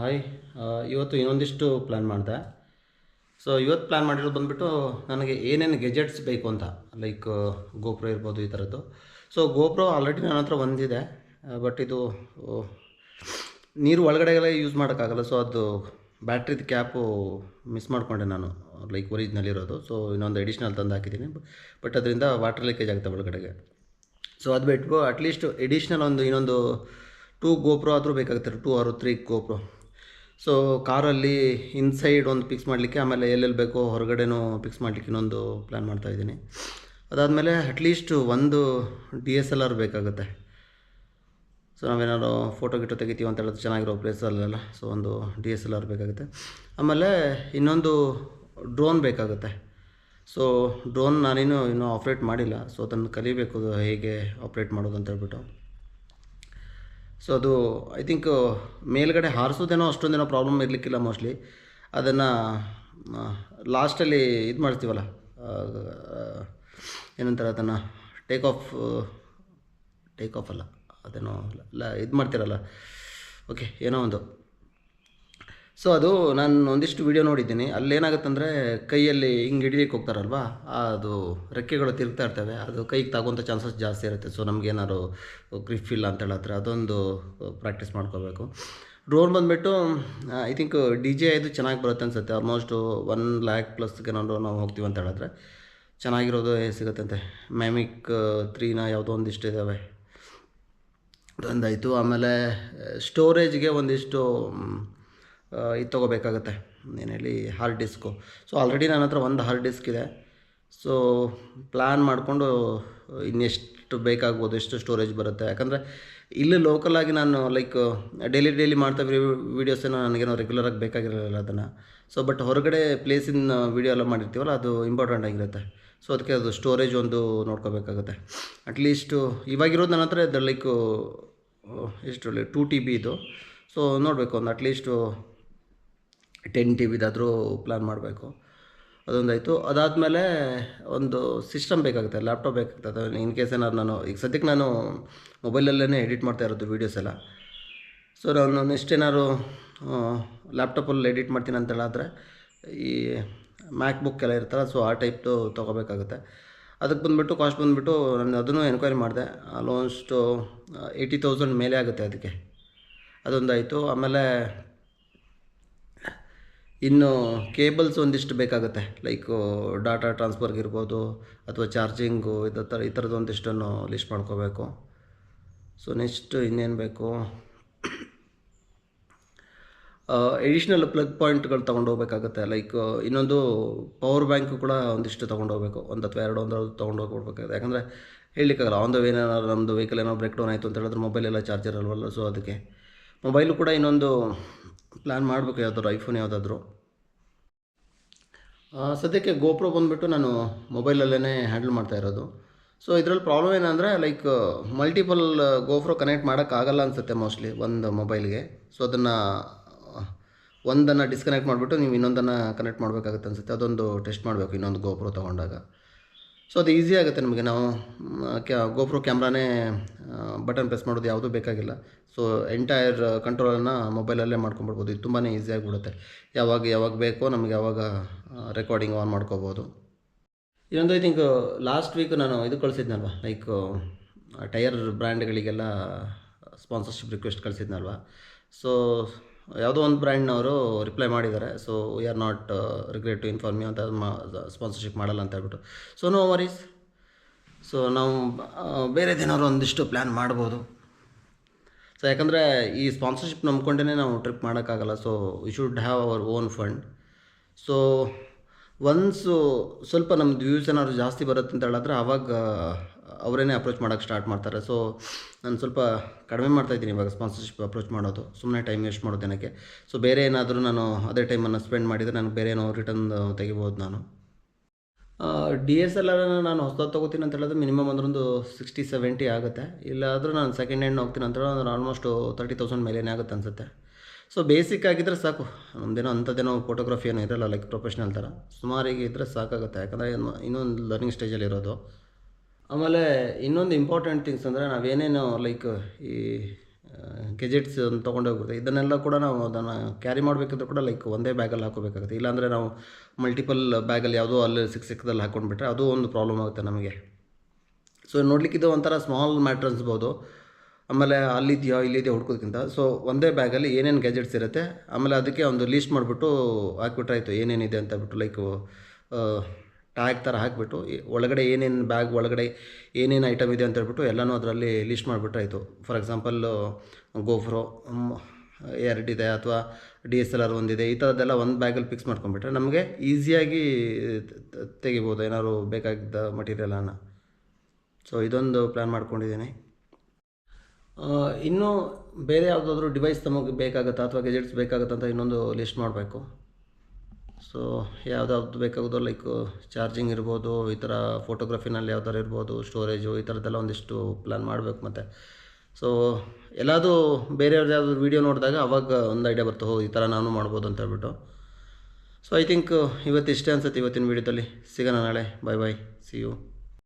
Hi. ಇವತ್ತು ಇನ್ನೊಂದಿಷ್ಟು plan ಮಾಡಿದೆ. ಸೊ ಇವತ್ತು ಪ್ಲ್ಯಾನ್ ಮಾಡಿರೋದು ಬಂದುಬಿಟ್ಟು ನನಗೆ ಏನೇನು ಗೆಜೆಟ್ಸ್ ಬೇಕು ಅಂತ, ಲೈಕ್ ಗೋಪ್ರೋ ಇರ್ಬೋದು ಈ ಥರದ್ದು. ಸೊ ಗೋಪ್ರೋ ಆಲ್ರೆಡಿ ನನ್ನ ಹತ್ರ ಒಂದಿದೆ, ಬಟ್ ಇದು ನೀರು ಒಳಗಡೆಗೆಲ್ಲ ಯೂಸ್ ಮಾಡೋಕ್ಕಾಗಲ್ಲ. ಸೊ ಅದು ಬ್ಯಾಟ್ರಿದು ಕ್ಯಾಪು ಮಿಸ್ ಮಾಡಿಕೊಂಡೆ ನಾನು, ಲೈಕ್ ಒರಿಜಿನಲ್ ಇರೋದು. ಸೊ ಇನ್ನೊಂದು ಎಡಿಷ್ನಲ್ ತಂದು ಹಾಕಿದ್ದೀನಿ, ಬಟ್ ಅದರಿಂದ ವಾಟರ್ ಲೀಕೇಜ್ ಆಗುತ್ತೆ ಒಳಗಡೆಗೆ. ಸೊ ಅದು ಬಿಟ್ಟು ಅಟ್ಲೀಸ್ಟ್ ಎಡಿಷ್ನಲ್ ಇನ್ನೊಂದು 2 ಗೋಪ್ರೋ ಆದರೂ ಬೇಕಾಗುತ್ತೆ, 2 or 3 ಗೋಪ್ರೋ. ಸೊ ಕಾರಲ್ಲಿ ಇನ್ಸೈಡ್ ಒಂದು ಫಿಕ್ಸ್ ಮಾಡಲಿಕ್ಕೆ, ಆಮೇಲೆ ಎಲ್ಲೆಲ್ಲಿ ಬೇಕೋ ಹೊರಗಡೆನೂ ಫಿಕ್ಸ್ ಮಾಡಲಿಕ್ಕೆ ಇನ್ನೊಂದು ಪ್ಲ್ಯಾನ್ ಮಾಡ್ತಾಯಿದ್ದೀನಿ. ಅದಾದಮೇಲೆ ಅಟ್ಲೀಸ್ಟ್ ಒಂದು DSLR ಬೇಕಾಗುತ್ತೆ. ಸೊ ನಾವೇನಾದ್ರು ಫೋಟೋ ಗಿಟೋ ತೆಗಿತೀವಿ ಅಂತ ಹೇಳಿದ್ರೆ ಚೆನ್ನಾಗಿರೋ ಪ್ಲೇಸಲ್ಲೆಲ್ಲ, ಸೊ ಒಂದು DSLR ಬೇಕಾಗುತ್ತೆ. ಆಮೇಲೆ ಇನ್ನೊಂದು ಡ್ರೋನ್ ಬೇಕಾಗುತ್ತೆ. ಸೊ ಡ್ರೋನ್ ಇನ್ನೂ ಆಪ್ರೇಟ್ ಮಾಡಿಲ್ಲ, ಸೊ ಅದನ್ನು ಕಲಿಬೇಕು ಹೇಗೆ ಆಪ್ರೇಟ್ ಮಾಡೋದು ಅಂತ ಹೇಳ್ಬಿಟ್ಟು. ಸೊ ಅದು ಐ ಥಿಂಕ್ ಮೇಲ್ಗಡೆ ಹಾರಿಸೋದೇನೋ ಅಷ್ಟೊಂದೇನೋ ಪ್ರಾಬ್ಲಮ್ ಇರಲಿಕ್ಕಿಲ್ಲ ಮೋಸ್ಟ್ಲಿ. ಅದನ್ನು ಲಾಸ್ಟಲ್ಲಿ ಇದು ಮಾಡ್ತೀವಲ್ಲ, ಏನಂತಾರೆ ಅದನ್ನು, ಟೇಕ್ ಆಫ್ ಅಲ್ಲ, ಅದೇನೋ ಇಲ್ಲ ಇದು ಮಾಡ್ತಿರಲ್ಲ, ಓಕೆ ಏನೋ ಒಂದು. ಸೊ ಅದು ನಾನು ಒಂದಿಷ್ಟು ವೀಡಿಯೋ ನೋಡಿದ್ದೀನಿ. ಅಲ್ಲೇನಾಗುತ್ತಂದರೆ ಕೈಯಲ್ಲಿ ಹಿಂಗೆ ಹಿಡಿಲಿಕ್ಕೆ ಹೋಗ್ತಾರಲ್ವ, ಅದು ರೆಕ್ಕೆಗಳು ತಿರುಗ್ತಾ ಇರ್ತವೆ, ಅದು ಕೈಗೆ ತಗೋಂಥ ಚಾನ್ಸಸ್ ಜಾಸ್ತಿ ಇರುತ್ತೆ. ಸೊ ನಮಗೇನಾದ್ರು ಗ್ರಿಫ್ ಇಲ್ಲ ಅಂತ ಹೇಳಿದ್ರೆ ಅದೊಂದು ಪ್ರಾಕ್ಟೀಸ್ ಮಾಡ್ಕೋಬೇಕು. ಡ್ರೋನ್ ಬಂದುಬಿಟ್ಟು ಐ ಥಿಂಕ್ DJI ಇದು ಚೆನ್ನಾಗಿ ಬರುತ್ತೆ ಅನಿಸುತ್ತೆ. ಆಲ್ಮೋಸ್ಟು 1,00,000+ ಏನಾದ್ರು ನಾವು ಹೋಗ್ತೀವಿ ಅಂತ ಹೇಳಿದ್ರೆ ಚೆನ್ನಾಗಿರೋದು ಸಿಗುತ್ತಂತೆ. ಮ್ಯಾಮಿಕ್ 3ನ ಯಾವುದೋ ಒಂದಿಷ್ಟು ಇದ್ದಾವೆ, ಅದೊಂದಾಯಿತು. ಆಮೇಲೆ ಸ್ಟೋರೇಜ್ಗೆ ಒಂದಿಷ್ಟು ಇದು ತೊಗೋಬೇಕಾಗತ್ತೆ, ಏನು ಹೇಳಿ, ಹಾರ್ಡ್ ಡಿಸ್ಕು. ಸೊ ಆಲ್ರೆಡಿ ನನ್ನ ಹತ್ರ ಒಂದು ಹಾರ್ಡ್ ಡಿಸ್ಕ್ ಇದೆ. ಸೊ ಪ್ಲ್ಯಾನ್ ಮಾಡಿಕೊಂಡು ಇನ್ನೆಷ್ಟು ಬೇಕಾಗ್ಬೋದು, ಎಷ್ಟು ಸ್ಟೋರೇಜ್ ಬರುತ್ತೆ. ಯಾಕಂದರೆ ಇಲ್ಲಿ ಲೋಕಲಾಗಿ ನಾನು ಲೈಕ್ ಡೈಲಿ ಮಾಡ್ತಾ ವೀಡಿಯೋಸನ್ನು ನನಗೇನೋ ರೆಗ್ಯುಲರಾಗಿ ಬೇಕಾಗಿರಲಿಲ್ಲ ಅದನ್ನು. ಸೊ ಬಟ್ ಹೊರಗಡೆ ಪ್ಲೇಸಿನ ವೀಡಿಯೋ ಎಲ್ಲ ಮಾಡಿರ್ತೀವಲ್ಲ, ಅದು ಇಂಪಾರ್ಟೆಂಟ್ ಆಗಿರುತ್ತೆ. ಸೊ ಅದಕ್ಕೆ ಅದು ಸ್ಟೋರೇಜ್ ಒಂದು ನೋಡ್ಕೋಬೇಕಾಗುತ್ತೆ. ಅಟ್ಲೀಸ್ಟು ಇವಾಗಿರೋದು ನನ್ನ ಹತ್ರ ಇದು ಲೈಕ್ ಎಷ್ಟು 2 TB ಇದು. ಸೊ ನೋಡಬೇಕು, ಒಂದು ಅಟ್ಲೀಸ್ಟು 10 TBದಾದರೂ ಪ್ಲ್ಯಾನ್ ಮಾಡಬೇಕು. ಅದೊಂದಾಯಿತು. ಅದಾದಮೇಲೆ ಒಂದು ಸಿಸ್ಟಮ್ ಬೇಕಾಗುತ್ತೆ, ಲ್ಯಾಪ್ಟಾಪ್ ಬೇಕಾಗ್ತದೆ. ಇನ್ ಕೇಸ್ ಏನಾದ್ರು ನಾನು ಈಗ ಸದ್ಯಕ್ಕೆ ನಾನು ಮೊಬೈಲಲ್ಲೇ ಎಡಿಟ್ ಮಾಡ್ತಾ ಇರೋದು ವೀಡಿಯೋಸ್ ಎಲ್ಲ. ಸೊ ನಾನು ನೆಕ್ಸ್ಟ್ ಏನಾದ್ರು ಲ್ಯಾಪ್ಟಾಪಲ್ಲಿ ಎಡಿಟ್ ಮಾಡ್ತೀನಿ ಅಂತ ಹೇಳಿದ್ರೆ ಈ ಮ್ಯಾಕ್ಬುಕ್ ಎಲ್ಲ ಇರ್ತಾರ, ಸೊ ಆ ಟೈಪ್ದು ತೊಗೋಬೇಕಾಗುತ್ತೆ. ಅದಕ್ಕೆ ಬಂದುಬಿಟ್ಟು ಕಾಸ್ಟ್ ಬಂದುಬಿಟ್ಟು ನಾನು ಅದನ್ನು ಎನ್ಕ್ವೈರಿ ಮಾಡಿದೆ. ಆಲ್ಮೋಸ್ಟು 80,000 ಮೇಲೆ ಆಗುತ್ತೆ ಅದಕ್ಕೆ. ಅದೊಂದಾಯಿತು. ಆಮೇಲೆ ಇನ್ನು ಕೇಬಲ್ಸ್ ಒಂದಿಷ್ಟು ಬೇಕಾಗುತ್ತೆ, ಲೈಕು ಡಾಟಾ ಟ್ರಾನ್ಸ್ಫರ್ಗಿರ್ಬೋದು ಅಥವಾ ಚಾರ್ಜಿಂಗು ಈ ಥರದ್ದು ಒಂದಿಷ್ಟನ್ನು ಲಿಸ್ಟ್ ಮಾಡ್ಕೋಬೇಕು. ಸೊ ನೆಕ್ಸ್ಟ್ ಇನ್ನೇನು ಬೇಕು, ಎಡಿಷ್ನಲ್ ಪ್ಲಗ್ ಪಾಯಿಂಟ್ಗಳು ತೊಗೊಂಡೋಗ್ಬೇಕಾಗುತ್ತೆ. ಲೈಕ್ ಇನ್ನೊಂದು ಪವರ್ ಬ್ಯಾಂಕು ಕೂಡ ಒಂದಿಷ್ಟು ತೊಗೊಂಡೋಗ್ಬೇಕು, ಒಂದು ಅಥವಾ ಎರಡು ತೊಗೊಂಡೋಗ್ಬಿಡ್ಬೇಕಾಗುತ್ತೆ. ಯಾಕಂದರೆ ಹೇಳಲಿಕ್ಕಾಗಲ್ಲ, ಆನ್ ದ ವೇ ಏನಾದ್ರು ನಮ್ಮದು ವೆಹಿಕಲ್ ಏನೋ ಬ್ರೇಕ್ ಡೌನ್ ಆಯಿತು ಅಂತ ಹೇಳಿದ್ರೆ ಮೊಬೈಲೆಲ್ಲ ಚಾರ್ಜರ್ ಅಲ್ವಲ್ಲ. ಸೊ ಅದಕ್ಕೆ ಮೊಬೈಲು ಕೂಡ ಇನ್ನೊಂದು ಪ್ಲ್ಯಾನ್ ಮಾಡಬೇಕು, ಯಾವುದಾದ್ರು ಐಫೋನ್ ಯಾವುದಾದ್ರು. ಸದ್ಯಕ್ಕೆ ಗೋಪ್ರೋ ಬಂದುಬಿಟ್ಟು ನಾನು ಮೊಬೈಲಲ್ಲೇ ಹ್ಯಾಂಡಲ್ ಮಾಡ್ತಾ ಇರೋದು. ಸೊ ಇದರಲ್ಲಿ ಪ್ರಾಬ್ಲಮ್ ಏನಂದರೆ ಲೈಕ್ ಮಲ್ಟಿಪಲ್ ಗೋಪ್ರೋ ಕನೆಕ್ಟ್ ಮಾಡೋಕ್ಕಾಗಲ್ಲ ಅನಿಸುತ್ತೆ ಮೋಸ್ಟ್ಲಿ ಒಂದು ಮೊಬೈಲ್ಗೆ. ಸೊ ಒಂದನ್ನು ಡಿಸ್ಕನೆಕ್ಟ್ ಮಾಡಿಬಿಟ್ಟು ನೀವು ಇನ್ನೊಂದನ್ನು ಕನೆಕ್ಟ್ ಮಾಡಬೇಕಾಗುತ್ತೆ ಅನಿಸುತ್ತೆ. ಅದೊಂದು ಟೆಸ್ಟ್ ಮಾಡಬೇಕು ಇನ್ನೊಂದು ಗೋಪ್ರೋ ತೊಗೊಂಡಾಗ. ಸೊ ಅದು ಈಸಿ ಆಗುತ್ತೆ ನಮಗೆ. ನಾವು ಗೋಪ್ರೋ ಕ್ಯಾಮ್ರಾನೇ ಬಟನ್ ಪ್ರೆಸ್ ಮಾಡೋದು ಯಾವುದೂ ಬೇಕಾಗಿಲ್ಲ. ಸೊ ಎಂಟೈರ್ ಕಂಟ್ರೋಲನ್ನು ಮೊಬೈಲಲ್ಲೇ ಮಾಡ್ಕೊಂಬಿಡ್ಬೋದು. ಇದು ತುಂಬಾ ಈಸಿಯಾಗಿಬಿಡುತ್ತೆ. ಯಾವಾಗ ಬೇಕೋ ನಮಗೆ ಯಾವಾಗ ರೆಕಾರ್ಡಿಂಗ್ ಆನ್ ಮಾಡ್ಕೋಬೋದು. ಇನ್ನೊಂದು ಐ ಥಿಂಕ್ ಲಾಸ್ಟ್ ವೀಕ್ ನಾನು ಇದು ಕಳಿಸಿದ್ನಲ್ವ, ಲೈಕ್ ಟೈರ್ ಬ್ರ್ಯಾಂಡ್ಗಳಿಗೆಲ್ಲ ಸ್ಪಾನ್ಸರ್ಶಿಪ್ ರಿಕ್ವೆಸ್ಟ್ ಕಳಿಸಿದ್ನಲ್ವ. ಸೊ ಯಾವುದೋ ಒಂದು ಬ್ರ್ಯಾಂಡ್ನವರು ರಿಪ್ಲೈ ಮಾಡಿದ್ದಾರೆ. So we are not regret to inform you ಅಂತ ಸ್ಪಾನ್ಸರ್ಶಿಪ್ ಮಾಡಲ್ಲ ಅಂತ ಹೇಳ್ಬಿಟ್ಟು. So no worries. ಸೊ ನಾವು ಬೇರೆದೇನಾದ್ರು ಒಂದಿಷ್ಟು ಪ್ಲ್ಯಾನ್ ಮಾಡ್ಬೋದು. ಸೊ ಯಾಕಂದರೆ ಈ ಸ್ಪಾನ್ಸರ್ಶಿಪ್ ನಂಬ್ಕೊಂಡೇ ನಾವು ಟ್ರಿಪ್ ಮಾಡೋಕ್ಕಾಗಲ್ಲ. So we should have our own fund. So once ಸ್ವಲ್ಪ ನಮ್ಮದು ವ್ಯೂಸ್ ಏನಾದ್ರು ಜಾಸ್ತಿ ಬರುತ್ತೆ ಅಂತ ಹೇಳಿದ್ರೆ ಆವಾಗ ಅವರೇನೇ ಅಪ್ರೋಚ್ ಮಾಡೋಕ್ಕೆ ಸ್ಟಾರ್ಟ್ ಮಾಡ್ತಾರೆ. ಸೊ ನಾನು ಸ್ವಲ್ಪ ಕಡಿಮೆ ಮಾಡ್ತಾಯಿದ್ದೀನಿ ಇವಾಗ ಸ್ಪಾನ್ಸರ್ಶಿಪ್ ಅಪ್ರೋಚ್ ಮಾಡೋದು, ಸುಮ್ಮನೆ ಟೈಮ್ ವೇಸ್ಟ್ ಮಾಡೋದು ಏನಕ್ಕೆ. ಸೊ ಬೇರೆ ಏನಾದರೂ ನಾನು ಅದೇ ಟೈಮನ್ನು ಸ್ಪೆಂಡ್ ಮಾಡಿದರೆ ನನಗೆ ಬೇರೆ ಏನೋ ರಿಟರ್ನ್ ತೆಗಿಬೋದು ನಾನು. DSLR ನಾನು ಹೊಸದು ತೊಗೋತೀನಿ ಅಂತ ಹೇಳಿದ್ರೆ ಮಿನಿಮಮ್ ಅಂದ್ರೊಂದು 60-70 ಆಗುತ್ತೆ. ಇಲ್ಲಾದರೂ ನಾನು ಸೆಕೆಂಡ್ ಹ್ಯಾಂಡ್ ಹೋಗ್ತೀನಿ ಅಂತ ಹೇಳಿದ್ರೆ ಆಲ್ಮೋಸ್ಟು 30,000 ಮೇಲೇ ಆಗುತ್ತೆ ಅನಿಸುತ್ತೆ. ಸೊ ಬೇಸಿಕ್ ಆಗಿದ್ದರೆ ಸಾಕು, ನಮ್ಮದೇನೋ ಅಂಥದ್ದೇನೋ ಫೋಟೋಗ್ರಫಿ ಏನೋ ಇರೋಲ್ಲ, ಲೈಕ್ ಪ್ರೊಫೆಷ್ನಲ್ ಥರ ಸುಮಾರಿಗೆ ಇದ್ದರೆ ಸಾಕಾಗುತ್ತೆ. ಯಾಕಂದರೆ ಇನ್ನೊಂದು ಲರ್ನಿಂಗ್ ಸ್ಟೇಜಲ್ಲಿ ಇರೋದು. ಆಮೇಲೆ ಇನ್ನೊಂದು ಇಂಪಾರ್ಟೆಂಟ್ ಥಿಂಗ್ಸ್ ಅಂದರೆ ನಾವೇನೇನು ಲೈಕ್ ಈ ಗೆಜೆಟ್ಸ್ ತೊಗೊಂಡು ಹೋಗ್ಬಿಡ್ತೀವಿ. ಇದನ್ನೆಲ್ಲ ಕೂಡ ನಾವು ಅದನ್ನು ಕ್ಯಾರಿ ಮಾಡಬೇಕಿದ್ರು ಕೂಡ ಲೈಕ್ ಒಂದೇ ಬ್ಯಾಗಲ್ಲಿ ಹಾಕೋಬೇಕಾಗುತ್ತೆ. ಇಲ್ಲಾಂದರೆ ನಾವು ಮಲ್ಟಿಪಲ್ ಬ್ಯಾಗಲ್ಲಿ ಯಾವುದೋ ಅಲ್ಲಿ ಸಿಕ್ಕದಲ್ಲಿ ಹಾಕ್ಕೊಂಡ್ಬಿಟ್ರೆ ಅದು ಒಂದು ಪ್ರಾಬ್ಲಮ್ ಆಗುತ್ತೆ ನಮಗೆ. ಸೊ ನೋಡ್ಲಿಕ್ಕೆ ಇದು ಒಂಥರ ಸ್ಮಾಲ್ ಮ್ಯಾಟ್ರ್ ಅನ್ಸ್ಬೋದು. ಆಮೇಲೆ ಅಲ್ಲಿದೆಯಾ ಇಲ್ಲಿದೆಯಾ ಹುಡ್ಕೋದಕ್ಕಿಂತ ಸೊ ಒಂದೇ ಬ್ಯಾಗಲ್ಲಿ ಏನೇನು ಗ್ಯಾಜೆಟ್ಸ್ ಇರುತ್ತೆ, ಆಮೇಲೆ ಅದಕ್ಕೆ ಒಂದು ಲೀಸ್ಟ್ ಮಾಡಿಬಿಟ್ಟು ಹಾಕ್ಬಿಟ್ರೆ ಆಯಿತು ಏನೇನಿದೆ ಅಂತ ಬಿಟ್ಟು ಲೈಕು ಟ್ಯಾಗ್ ಥರ ಹಾಕಿಬಿಟ್ಟು ಒಳಗಡೆ ಏನೇನು ಬ್ಯಾಗ್ ಒಳಗಡೆ ಏನೇನು ಐಟಮ್ ಇದೆ ಅಂತ ಹೇಳ್ಬಿಟ್ಟು ಎಲ್ಲನೂ ಅದರಲ್ಲಿ ಲೀಸ್ಟ್ ಮಾಡಿಬಿಟ್ರೆ ಆಯಿತು. ಫಾರ್ ಎಕ್ಸಾಂಪಲ್ ಗೋಪ್ರೋ 2 ಇದೆ ಅಥವಾ DSLR ಒಂದಿದೆ, ಈ ಥರದ್ದೆಲ್ಲ ಒಂದು ಬ್ಯಾಗಲ್ಲಿ ಫಿಕ್ಸ್ ಮಾಡ್ಕೊಂಡ್ಬಿಟ್ರೆ ನಮಗೆ ಈಸಿಯಾಗಿ ತೆಗಿಬೋದು ಏನಾದ್ರು ಬೇಕಾಗಿದ್ದ ಮಟೀರಿಯಲನ್ನು. ಸೊ ಇದೊಂದು ಪ್ಲ್ಯಾನ್ ಮಾಡ್ಕೊಂಡಿದ್ದೀನಿ. ಇನ್ನೂ ಬೇರೆ ಯಾವುದಾದ್ರೂ ಡಿವೈಸ್ ನಮಗೆ ಬೇಕಾಗುತ್ತಾ ಅಥವಾ ಗೆಜೆಟ್ಸ್ ಬೇಕಾಗುತ್ತಾ ಅಂತ ಇನ್ನೊಂದು ಲಿಸ್ಟ್ ಮಾಡಬೇಕು. ಸೊ ಯಾವ್ದಾವ್ದು ಬೇಕಾಗೋದು ಲೈಕ್ ಚಾರ್ಜಿಂಗ್ ಇರ್ಬೋದು, ಈ ಥರ ಫೋಟೋಗ್ರಫಿನಲ್ಲಿ ಯಾವ ಥರ ಇರ್ಬೋದು, ಸ್ಟೋರೇಜು, ಈ ಥರದ್ದೆಲ್ಲ ಒಂದಿಷ್ಟು ಪ್ಲ್ಯಾನ್ ಮಾಡಬೇಕು. ಮತ್ತು ಸೊ ಎಲ್ಲಾದರೂ ಬೇರೆಯವ್ರದ್ದು ಯಾವ್ದು ವೀಡಿಯೋ ನೋಡಿದಾಗ ಅವಾಗ ಒಂದು ಐಡಿಯಾ ಬರ್ತದೆ, ಈ ಥರ ನಾನು ಮಾಡ್ಬೋದು ಅಂತ ಹೇಳ್ಬಿಟ್ಟು. ಸೊ ಐ ಥಿಂಕ್ ಇವತ್ತು ಇಷ್ಟೇ ಅನ್ಸುತ್ತೆ ಇವತ್ತಿನ ವೀಡಿಯೋದಲ್ಲಿ. ಸಿಗೋಣ ನಾಳೆ. ಬಾಯ್ ಬಾಯ್, ಸಿ ಯು.